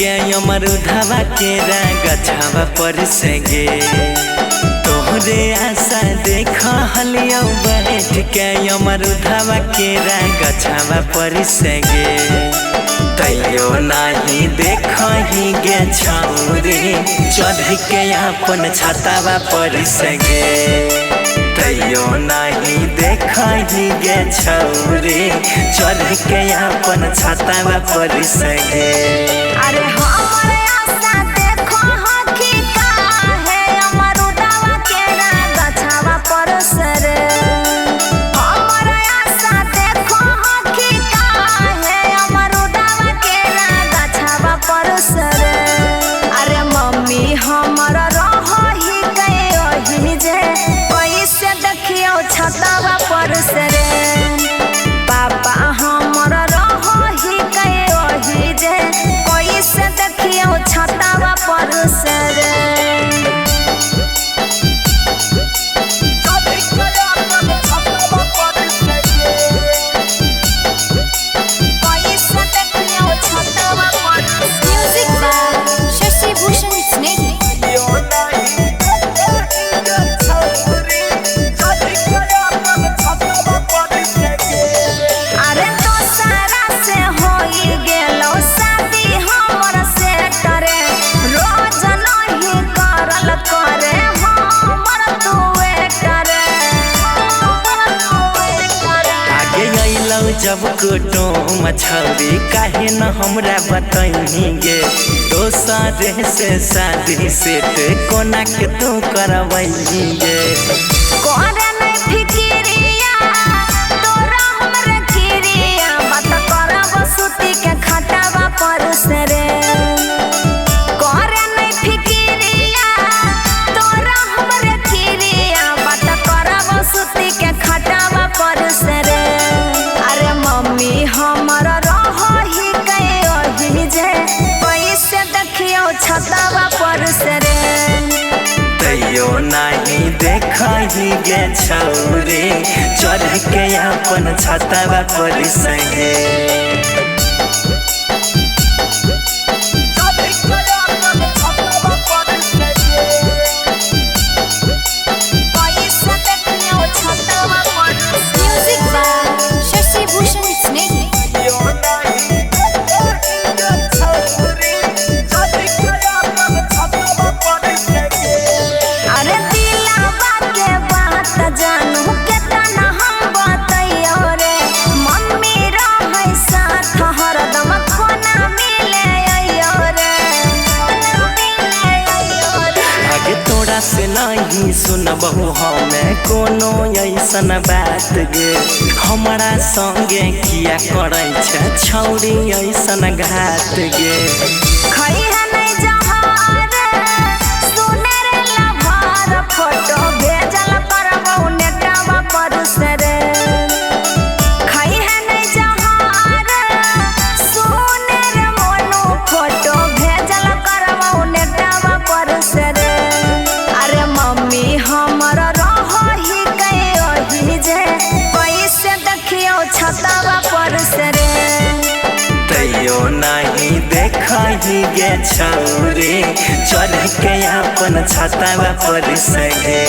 के अमर उधावा के गछावा पर से गे तोहरे आशा देख हलियो बैठ के अमर उधावा के गछावा पर से गे तैयो नहीं देख ही गे छौरे चढ़ के अपन छतावा पर से गे तैयो नहीं देख ही गे छौरे चढ़ के अपन छतावा पर से गे। अरे हमरे आशा देखो हकी का है अमर उधावा के गछावा पर से रे हमरे आशा देखो हकी का है अमर उधावा के गछावा पर से रे। अरे मम्मी हमरा रही गए ओही जे कैसे देखियो छतावा पर से रे पापा हमरा रही गए ओही जे कैसे देखियो छतावा पर से रे। म्यूजिक बाय शशि भूषण स्नेही। अरे तो सारा से होई गेलो शादी हमर से करे रोज नहीं करल करे हमर तुए करे आगे अइलौ जब कुटुम छौरी काहे न हमरा बतैनी गे दोसरे से शादी सेट कोना के तू करवैनी गे करे नहीं फिकिरिया तोरा हमरे किरिया बात करब सुती के खटावा पर से रे करे नहीं फिकिरिया तोरा हमरे किरिया बात करब सुती के खटावा पर से रे। अरे मम्मी हमरा रही गए ओही जे कैसे देखियो छतावा पर से रे तैयो नहीं देख ही गे छौरे चढ़ के अपन छतावा पर से गे। म्यूजिक बाय शशि भूषण स्नेही। अरे दिलावा के बात जानू केतना हम बतैयो रे मम्मी रहै साथ हरदम कोना मिले अइयो रे आगे तोरा से नहीं सुनबहु हमें कोनो ऐसन बात गे हमारा संगे किया करै छै छौरी ऐसन घात गे खई है नहीं जहार सुने रे लभार फोटो भेजल करबौ नेटावा पर से रे खई है नहीं जहार सुने रे मोनू फोटो भेजल करबौ नेटावा पर से रे। अरे मम्मी हमरा रही गए ओही जे कैसे देखियो छतावा पर से रे तैयो नहीं देख ही गे छौरे चढ़ के अपन छतावा पर से गे।